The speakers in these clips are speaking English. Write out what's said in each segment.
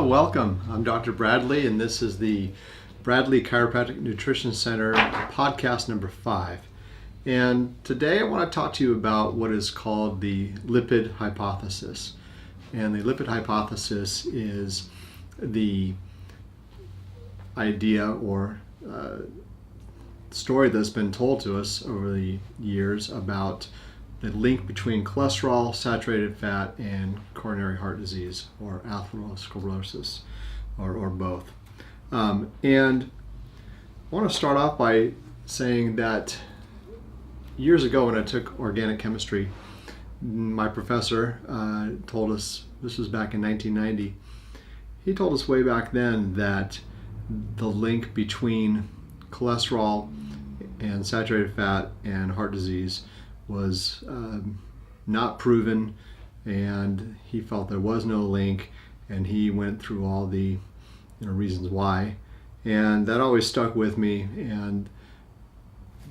welcome. I'm Dr. Bradley, and this is the Bradley Chiropractic Nutrition Center podcast number 5. And today I want to talk to you about what is called the lipid hypothesis. And the lipid hypothesis is the idea or story that's been told to us over the years about the link between cholesterol, saturated fat, and coronary heart disease, or atherosclerosis, or both. And I want to start off by saying that years ago when I took organic chemistry, my professor told us, this was back in 1990, he told us way back then that the link between cholesterol and saturated fat and heart disease was not proven, and he felt there was no link, and he went through all the reasons why, and that always stuck with me. And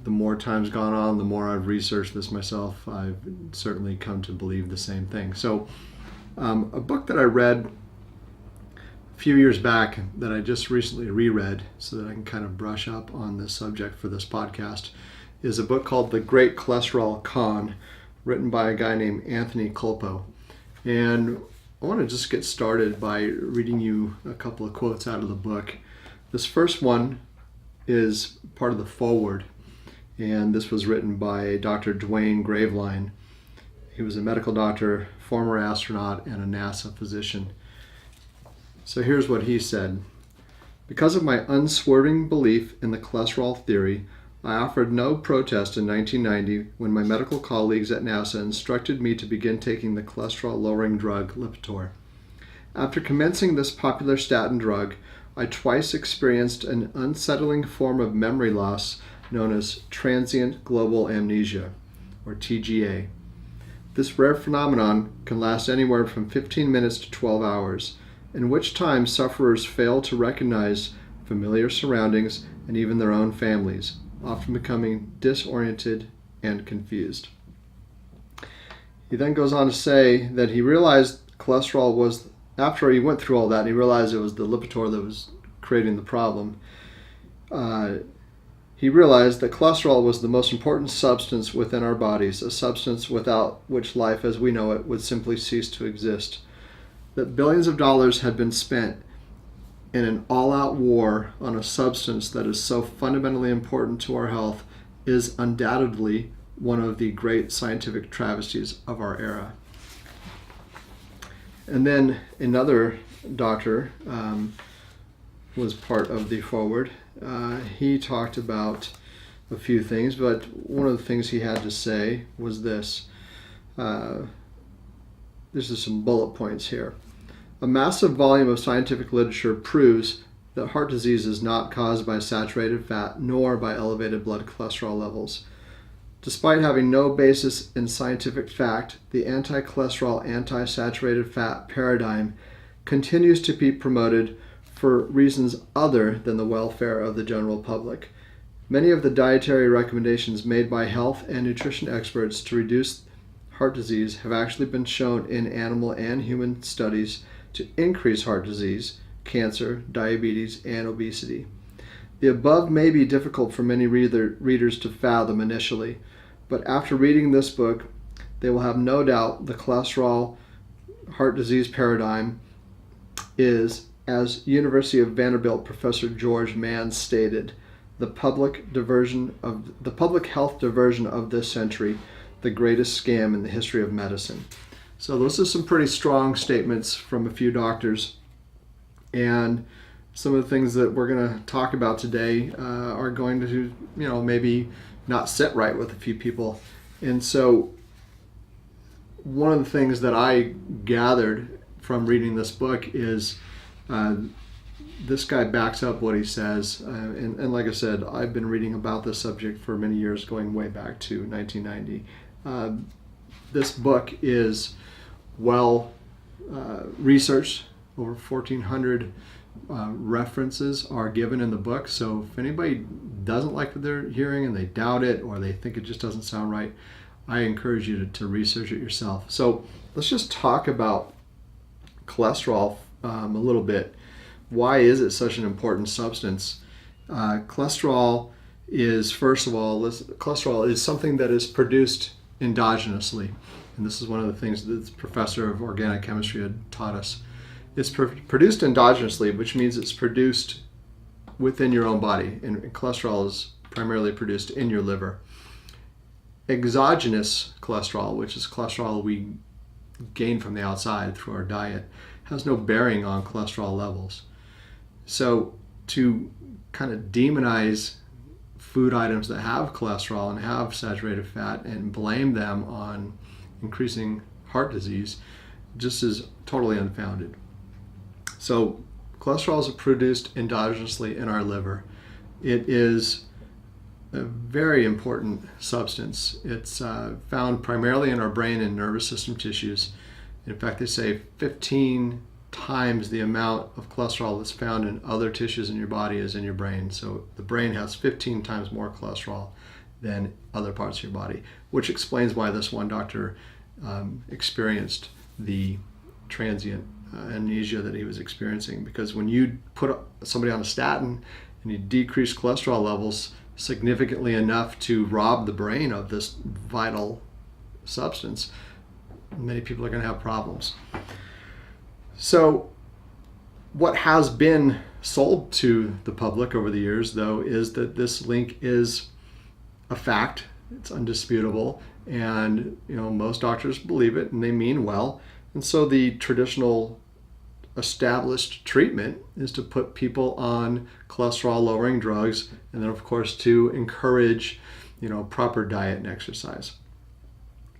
the more time's gone on, the more I've researched this myself, I've certainly come to believe the same thing. So a book that I read a few years back that I just recently reread so that I can kind of brush up on this subject for this podcast is a book called The Great Cholesterol Con, written by a guy named Anthony Colpo. And I want to just get started by reading you a couple of quotes out of the book. This first one is part of the foreword, and this was written by Dr. Dwayne Graveline. He was a medical doctor, former astronaut, and a NASA physician. So here's what he said. Because of my unswerving belief in the cholesterol theory, I offered no protest in 1990 when my medical colleagues at NASA instructed me to begin taking the cholesterol-lowering drug Lipitor. After commencing this popular statin drug, I twice experienced an unsettling form of memory loss known as transient global amnesia, or TGA. This rare phenomenon can last anywhere from 15 minutes to 12 hours, in which time sufferers fail to recognize familiar surroundings and even their own families, often becoming disoriented and confused. He then goes on to say that he realized cholesterol was, after he went through all that, and he realized it was the Lipitor that was creating the problem, he realized that cholesterol was the most important substance within our bodies, a substance without which life as we know it would simply cease to exist. That billions of dollars had been spent in an all-out war on a substance that is so fundamentally important to our health is undoubtedly one of the great scientific travesties of our era. And then another doctor was part of the foreword. He talked about a few things, but one of the things he had to say was this. This is some bullet points here. A massive volume of scientific literature proves that heart disease is not caused by saturated fat nor by elevated blood cholesterol levels. Despite having no basis in scientific fact, the anti-cholesterol, anti-saturated fat paradigm continues to be promoted for reasons other than the welfare of the general public. Many of the dietary recommendations made by health and nutrition experts to reduce heart disease have actually been shown in animal and human studies to increase heart disease, cancer, diabetes, and obesity. The above may be difficult for many readers to fathom initially, but after reading this book, they will have no doubt the cholesterol heart disease paradigm is, as University of Vanderbilt Professor George Mann stated, the public health diversion of this century, the greatest scam in the history of medicine. So those are some pretty strong statements from a few doctors, and some of the things that we're going to talk about today are going to, maybe not sit right with a few people. And so one of the things that I gathered from reading this book is this guy backs up what he says, and like I said, I've been reading about this subject for many years, going way back to 1990. This book is well researched. Over 1,400 references are given in the book. So if anybody doesn't like what they're hearing and they doubt it, or they think it just doesn't sound right, I encourage you to research it yourself. So let's just talk about cholesterol a little bit. Why is it such an important substance? Cholesterol is, first of all, cholesterol is something that is produced endogenously. And this is one of the things that the professor of organic chemistry had taught us. It's produced endogenously, which means it's produced within your own body. And cholesterol is primarily produced in your liver. Exogenous cholesterol, which is cholesterol we gain from the outside through our diet, has no bearing on cholesterol levels. So to kind of demonize food items that have cholesterol and have saturated fat and blame them on increasing heart disease just is totally unfounded. So cholesterol is produced endogenously in our liver. It is a very important substance. It's found primarily in our brain and nervous system tissues. In fact, they say 15 times the amount of cholesterol that's found in other tissues in your body is in your brain. So the brain has 15 times more cholesterol than other parts of your body, which explains why this one doctor experienced the transient amnesia that he was experiencing. Because when you put somebody on a statin and you decrease cholesterol levels significantly enough to rob the brain of this vital substance, many people are going to have problems. So what has been sold to the public over the years, though, is that this link is a fact. It's undisputable, and most doctors believe it and they mean well. And so the traditional established treatment is to put people on cholesterol lowering drugs, and then of course to encourage proper diet and exercise.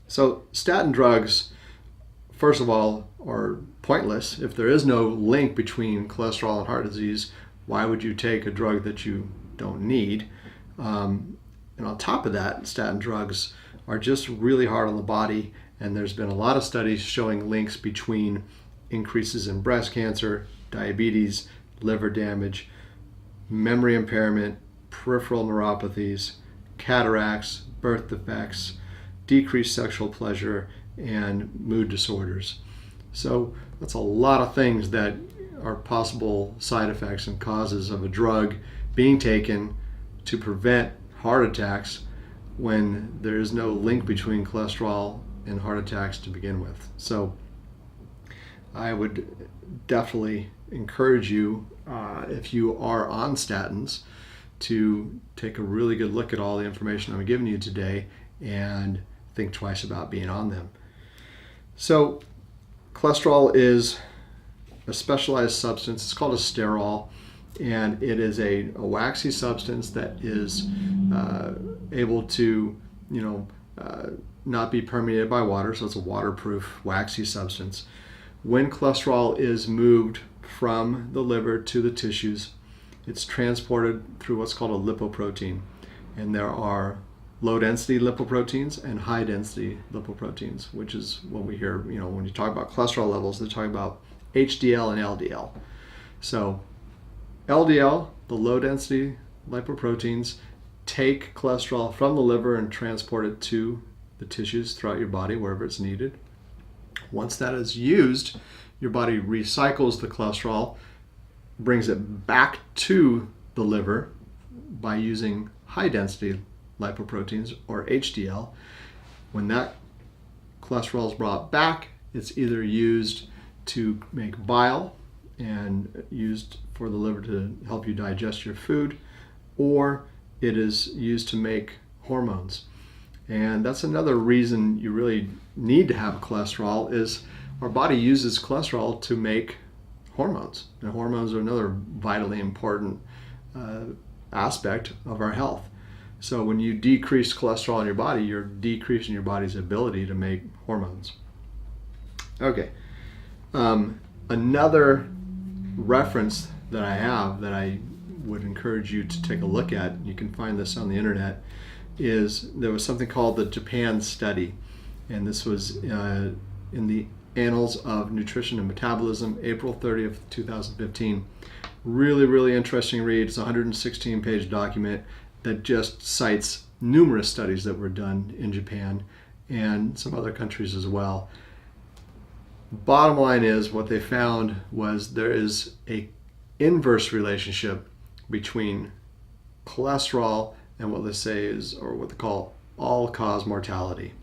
So statin drugs, first of all, are pointless. If there is no link between cholesterol and heart disease, why would you take a drug that you don't need? And on top of that, statin drugs are just really hard on the body, and there's been a lot of studies showing links between increases in breast cancer, diabetes, liver damage, memory impairment, peripheral neuropathies, cataracts, birth defects, decreased sexual pleasure, and mood disorders. So that's a lot of things that are possible side effects and causes of a drug being taken to prevent heart attacks when there is no link between cholesterol and heart attacks to begin with. So I would definitely encourage you, if you are on statins, to take a really good look at all the information I'm giving you today and think twice about being on them. So cholesterol is a specialized substance. It's called a sterol, and it is a waxy substance that is able to not be permeated by water, so it's a waterproof waxy substance. When cholesterol is moved from the liver to the tissues, it's transported through what's called a lipoprotein, and there are low-density lipoproteins and high-density lipoproteins, which is what we hear, when you talk about cholesterol levels, they're talking about HDL and LDL. So LDL, the low-density lipoproteins, take cholesterol from the liver and transport it to the tissues throughout your body, wherever it's needed. Once that is used, your body recycles the cholesterol, brings it back to the liver by using high-density lipoproteins, or HDL. When that cholesterol is brought back, it's either used to make bile and used for the liver to help you digest your food, or it is used to make hormones. And that's another reason you really need to have cholesterol, is our body uses cholesterol to make hormones. And hormones are another vitally important aspect of our health. So when you decrease cholesterol in your body, you're decreasing your body's ability to make hormones. Okay. Another reference that I have that I would encourage you to take a look at, you can find this on the internet, is there was something called the Japan study. And this was in the Annals of Nutrition and Metabolism, April 30th, 2015. Really, really interesting read. It's a 116-page document that just cites numerous studies that were done in Japan and some other countries as well. Bottom line is, what they found was there is a inverse relationship between cholesterol and what they say is, or what they call, all-cause mortality.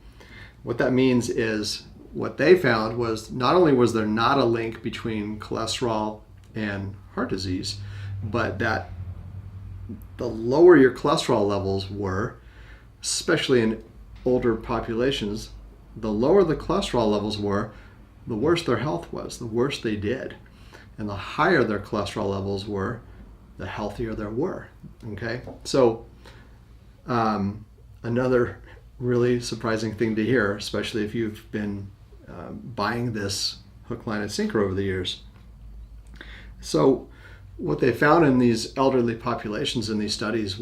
What that means is, what they found was, not only was there not a link between cholesterol and heart disease, but that the lower your cholesterol levels were, especially in older populations, the lower the cholesterol levels were, the worse their health was, the worse they did. And the higher their cholesterol levels were, the healthier they were. Okay? So, another really surprising thing to hear, especially if you've been buying this hook, line, and sinker over the years. So, what they found in these elderly populations in these studies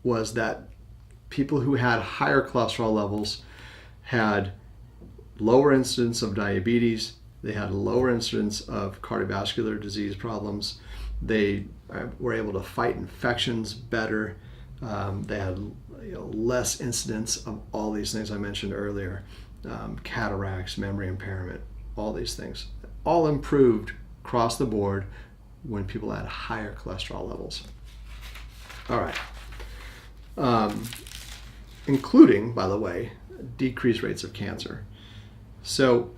was that people who had higher cholesterol levels had lower incidence of diabetes, they had lower incidence of cardiovascular disease problems, they were able to fight infections better, they had less incidence of all these things I mentioned earlier, cataracts, memory impairment, all these things. All improved across the board when people had higher cholesterol levels. All right. Including, by the way, decreased rates of cancer. So,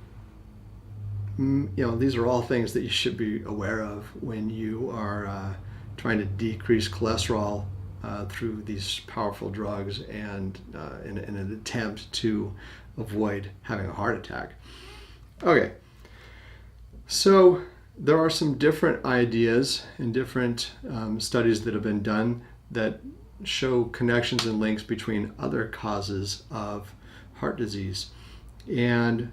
these are all things that you should be aware of when you are trying to decrease cholesterol through these powerful drugs and in an attempt to avoid having a heart attack. Okay, so there are some different ideas and different studies that have been done that show connections and links between other causes of heart disease. And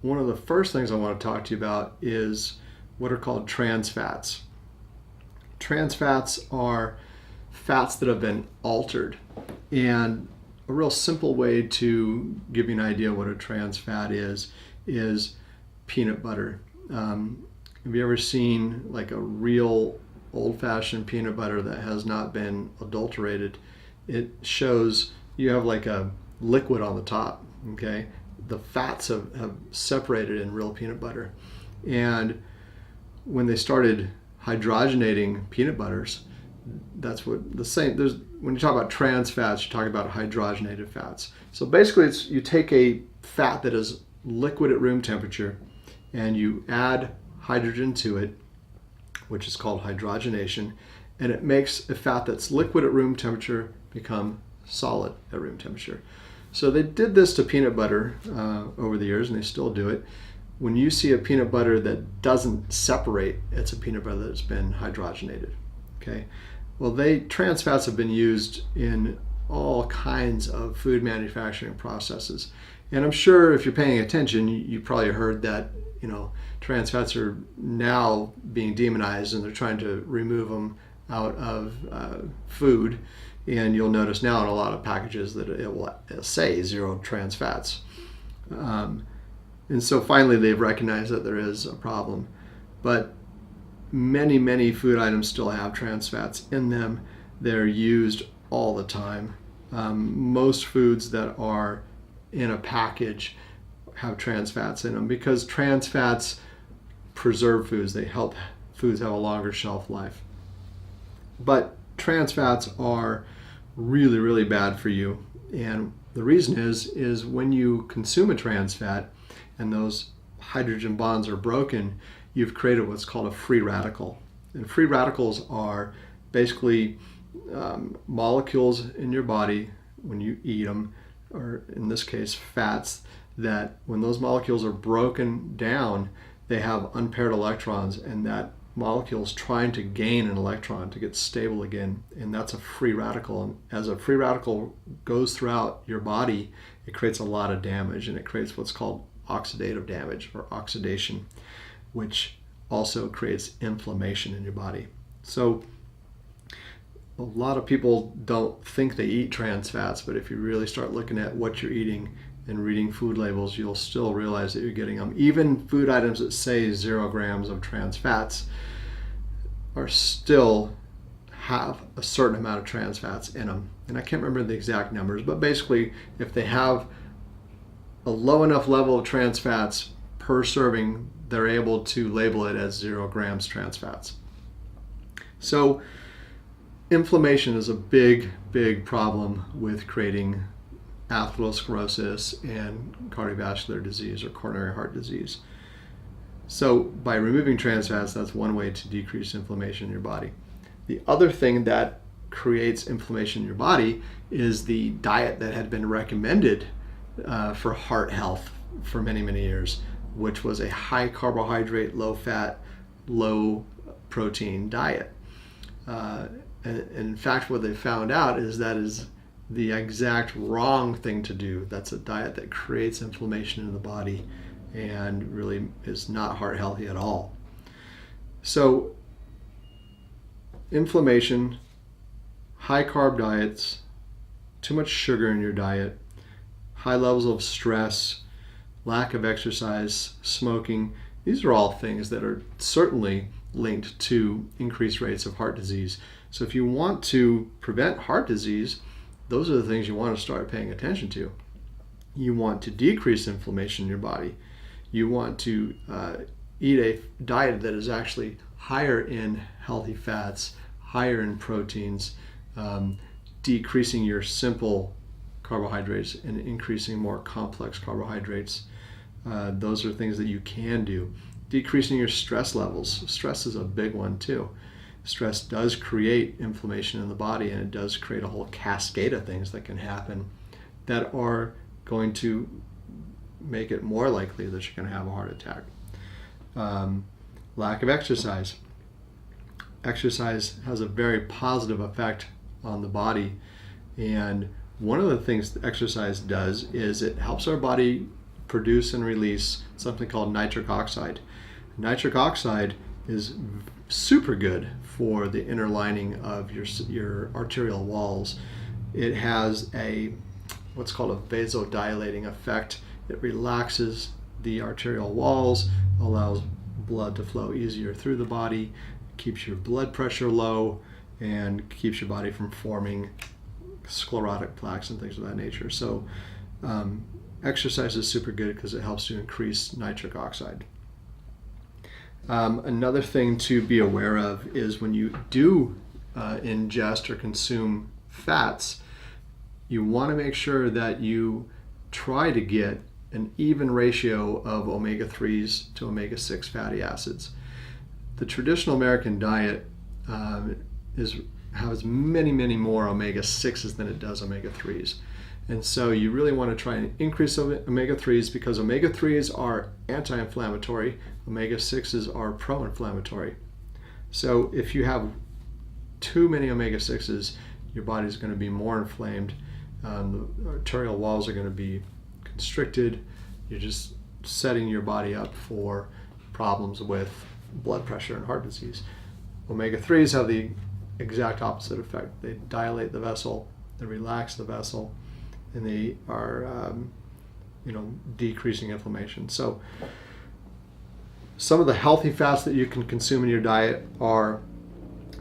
one of the first things I want to talk to you about is what are called trans fats. Trans fats are fats that have been altered. And a real simple way to give you an idea what a trans fat is peanut butter. Have you ever seen like a real old-fashioned peanut butter that has not been adulterated? It shows you have like a liquid on the top, okay? The fats have separated in real peanut butter. And when they started hydrogenating peanut butters, that's what the same, when you talk about trans fats, you're talking about hydrogenated fats. So basically it's, you take a fat that is liquid at room temperature and you add hydrogen to it, which is called hydrogenation, and it makes a fat that's liquid at room temperature become solid at room temperature. So they did this to peanut butter over the years, and they still do it. When you see a peanut butter that doesn't separate, it's a peanut butter that's been hydrogenated. Okay. Well, trans fats have been used in all kinds of food manufacturing processes, and I'm sure if you're paying attention, you probably heard that trans fats are now being demonized, and they're trying to remove them out of food. And you'll notice now in a lot of packages that it will say 0 trans fats. And so finally they've recognized that there is a problem. But many, many food items still have trans fats in them. They're used all the time. Most foods that are in a package have trans fats in them because trans fats preserve foods. They help foods have a longer shelf life. But trans fats are really, really bad for you. And the reason is when you consume a trans fat and those hydrogen bonds are broken, you've created what's called a free radical. And free radicals are basically molecules in your body when you eat them, or in this case, fats, that when those molecules are broken down, they have unpaired electrons, and that molecule is trying to gain an electron to get stable again, and that's a free radical. And as a free radical goes throughout your body, it creates a lot of damage, and it creates what's called oxidative damage or oxidation, which also creates inflammation in your body. So a lot of people don't think they eat trans fats, but if you really start looking at what you're eating and reading food labels, you'll still realize that you're getting them. Even food items that say 0 grams of trans fats are still have a certain amount of trans fats in them. And I can't remember the exact numbers, but basically if they have a low enough level of trans fats per serving, they're able to label it as 0 grams trans fats. So inflammation is a big, big problem with creating atherosclerosis and cardiovascular disease or coronary heart disease. So by removing trans fats, that's one way to decrease inflammation in your body. The other thing that creates inflammation in your body is the diet that had been recommended for heart health for many, many years, which was a high carbohydrate, low fat, low protein diet. And in fact, what they found out is that is the exact wrong thing to do. That's a diet that creates inflammation in the body and really is not heart healthy at all. So inflammation, high carb diets, too much sugar in your diet, high levels of stress, lack of exercise, smoking, these are all things that are certainly linked to increased rates of heart disease. So if you want to prevent heart disease, those are the things you want to start paying attention to. You want to decrease inflammation in your body. You want to eat a diet that is actually higher in healthy fats, higher in proteins, decreasing your simple carbohydrates and increasing more complex carbohydrates. Those are things that you can do. Decreasing your stress levels. Stress is a big one too. Stress does create inflammation in the body, and it does create a whole cascade of things that can happen that are going to make it more likely that you're going to have a heart attack. Lack of exercise. Exercise has a very positive effect on the body, and one of the things that exercise does is it helps our body produce and release something called nitric oxide. Nitric oxide is super good for the inner lining of your arterial walls. It has what's called a vasodilating effect. It relaxes the arterial walls, allows blood to flow easier through the body, keeps your blood pressure low, and keeps your body from forming sclerotic plaques and things of that nature. So exercise is super good because it helps to increase nitric oxide. Another thing to be aware of is when you do ingest or consume fats, you want to make sure that you try to get an even ratio of omega-3s to omega-6 fatty acids. The traditional American diet has many more omega-6s than it does omega-3s. And so you really want to try and increase omega-3s because omega-3s are anti-inflammatory, omega-6s are pro-inflammatory. So if you have too many omega-6s, your body's going to be more inflamed, the arterial walls are going to be constricted, you're just setting your body up for problems with blood pressure and heart disease. Omega-3s have the exact opposite effect. They dilate the vessel, they relax the vessel, and they are decreasing inflammation. So some of the healthy fats that you can consume in your diet are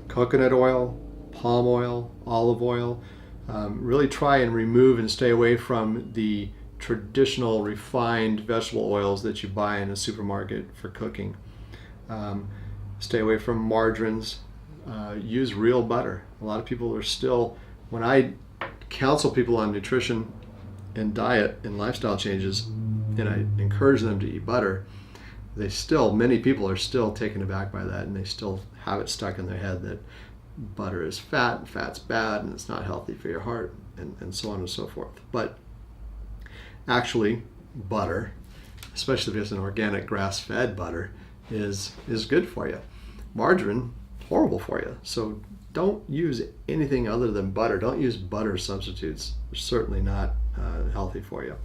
coconut oil, palm oil, olive oil. Really try and remove and stay away from the traditional refined vegetable oils that you buy in a supermarket for cooking. Stay away from margarines. Use real butter. A lot of people are still, when I counsel people on nutrition and diet and lifestyle changes, and I encourage them to eat butter, many people are still taken aback by that, and they still have it stuck in their head that butter is fat, and fat's bad, and it's not healthy for your heart, and so on and so forth. But actually, butter, especially if it's an organic grass-fed butter, is good for you. Margarine, horrible for you. So don't use anything other than butter. Don't use butter substitutes. They're certainly not healthy for you.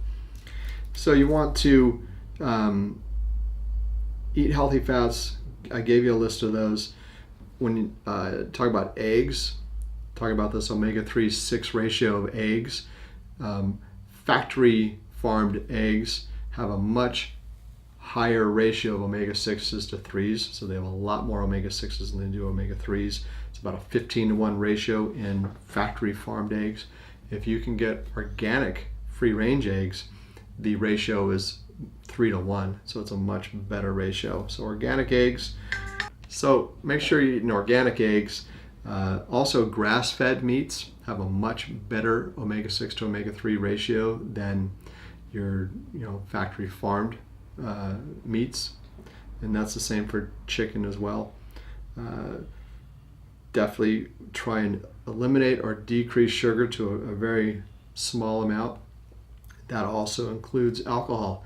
So you want to eat healthy fats. I gave you a list of those. When you talk about eggs, talk about this omega-3 6 ratio of eggs. Factory farmed eggs have a much higher ratio of omega-6s to 3s, so they have a lot more omega-6s than they do omega-3s. It's about a 15-to-1 ratio in factory farmed eggs. If you can get organic free-range eggs, the ratio is 3-to-1, so it's a much better ratio. So organic eggs, so make sure you're eating organic eggs. Also, grass-fed meats have a much better omega-6 to omega-3 ratio than your factory farmed meats, and that's the same for chicken as well. Definitely try and eliminate or decrease sugar to a very small amount. That also includes alcohol.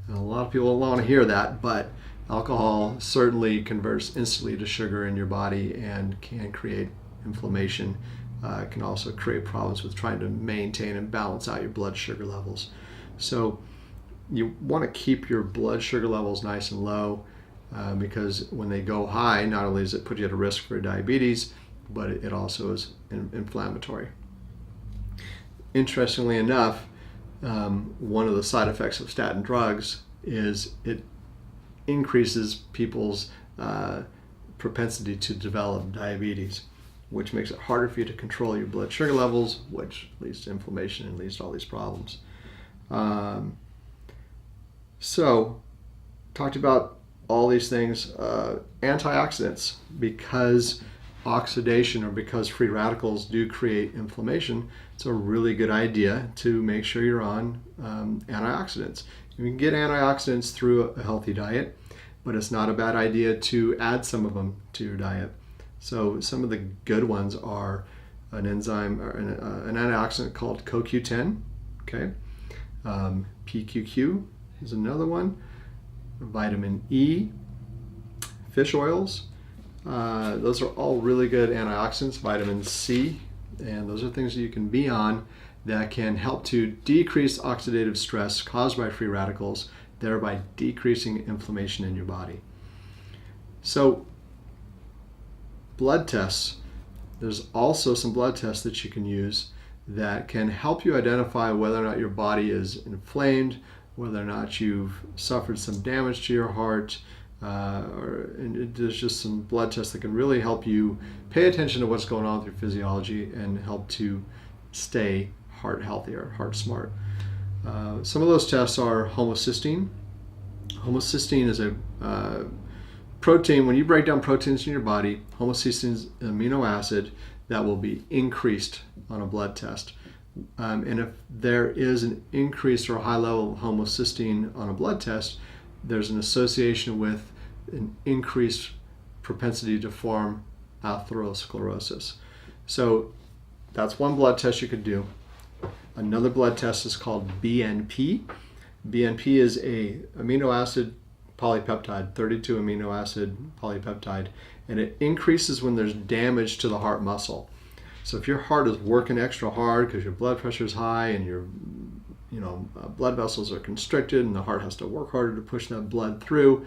And a lot of people don't want to hear that, but alcohol certainly converts instantly to sugar in your body and can create inflammation. It can also create problems with trying to maintain and balance out your blood sugar levels. So you want to keep your blood sugar levels nice and low, because when they go high, not only does it put you at a risk for diabetes, but it also is inflammatory. Interestingly enough, one of the side effects of statin drugs is it increases people's propensity to develop diabetes, which makes it harder for you to control your blood sugar levels, which leads to inflammation and leads to all these problems. So, talked about all these things. Antioxidants, because oxidation or because free radicals do create inflammation, it's a really good idea to make sure you're on antioxidants. You can get antioxidants through a healthy diet, but it's not a bad idea to add some of them to your diet. So some of the good ones are an enzyme or an antioxidant called CoQ10. Okay, PQQ is another one. Vitamin E, fish oils. Those are all really good antioxidants. Vitamin C, and those are things that you can be on that can help to decrease oxidative stress caused by free radicals, thereby decreasing inflammation in your body. So, blood tests. There's also some blood tests that you can use that can help you identify whether or not your body is inflamed, whether or not you've suffered some damage to your heart, there's just some blood tests that can really help you pay attention to what's going on with your physiology and help to stay heart healthy or heart smart. Some of those tests are homocysteine. Homocysteine is a protein. When you break down proteins in your body, homocysteine is an amino acid that will be increased on a blood test. And if there is an increased or high level of homocysteine on a blood test, there's an association with an increased propensity to form atherosclerosis. So that's one blood test you could do. Another blood test is called BNP. BNP is a amino acid polypeptide, 32 amino acid polypeptide, and it increases when there's damage to the heart muscle. So if your heart is working extra hard because your blood pressure is high and your blood vessels are constricted and the heart has to work harder to push that blood through,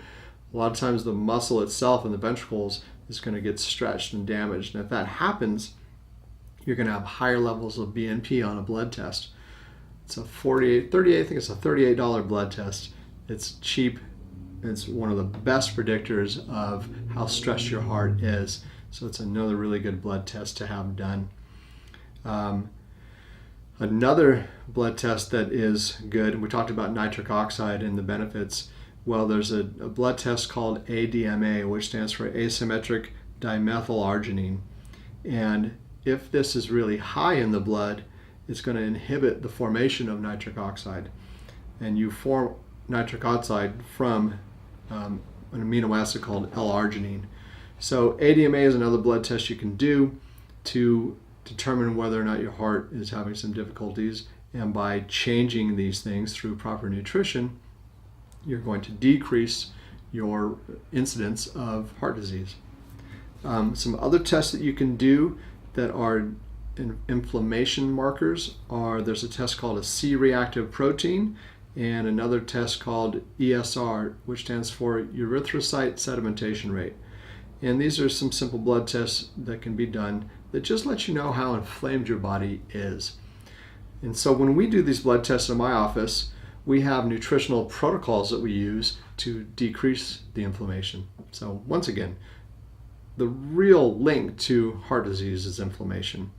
a lot of times the muscle itself in the ventricles is going to get stretched and damaged. And if that happens, you're going to have higher levels of BNP on a blood test. It's a I think it's a $38 blood test. It's cheap. It's one of the best predictors of how stressed your heart is. So it's another really good blood test to have done. Another blood test that is good, we talked about nitric oxide and the benefits. Well, there's a blood test called ADMA, which stands for asymmetric dimethylarginine. And if this is really high in the blood, it's going to inhibit the formation of nitric oxide. And you form nitric oxide from an amino acid called L-arginine. So ADMA is another blood test you can do to determine whether or not your heart is having some difficulties. And by changing these things through proper nutrition, you're going to decrease your incidence of heart disease. Some other tests that you can do that are inflammation markers are, there's a test called a C-reactive protein and another test called ESR, which stands for erythrocyte sedimentation rate. And these are some simple blood tests that can be done that just let you know how inflamed your body is. And so when we do these blood tests in my office, we have nutritional protocols that we use to decrease the inflammation. So once again, the real link to heart disease is inflammation.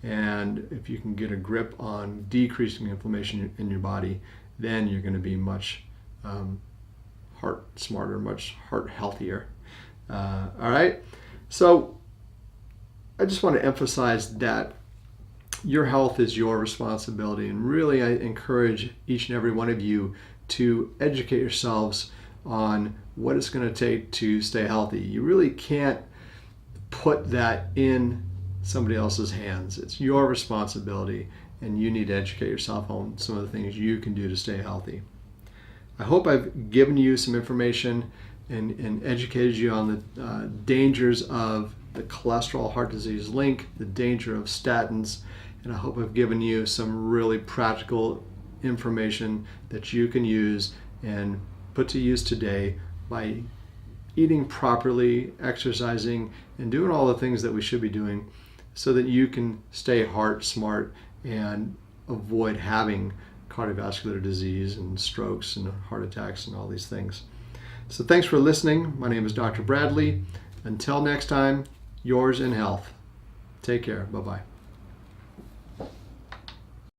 And if you can get a grip on decreasing inflammation in your body, then you're going to be much heart smarter, much heart healthier. All right. So I just want to emphasize that your health is your responsibility, and really I encourage each and every one of you to educate yourselves on what it's going to take to stay healthy. You really can't put that in somebody else's hands. It's your responsibility, and you need to educate yourself on some of the things you can do to stay healthy. I hope I've given you some information and educated you on the dangers of the cholesterol heart disease link, the danger of statins, and I hope I've given you some really practical information that you can use and put to use today by eating properly, exercising, and doing all the things that we should be doing so that you can stay heart smart and avoid having cardiovascular disease and strokes and heart attacks and all these things. So thanks for listening. My name is Dr. Bradley. Until next time, yours in health. Take care. Bye-bye.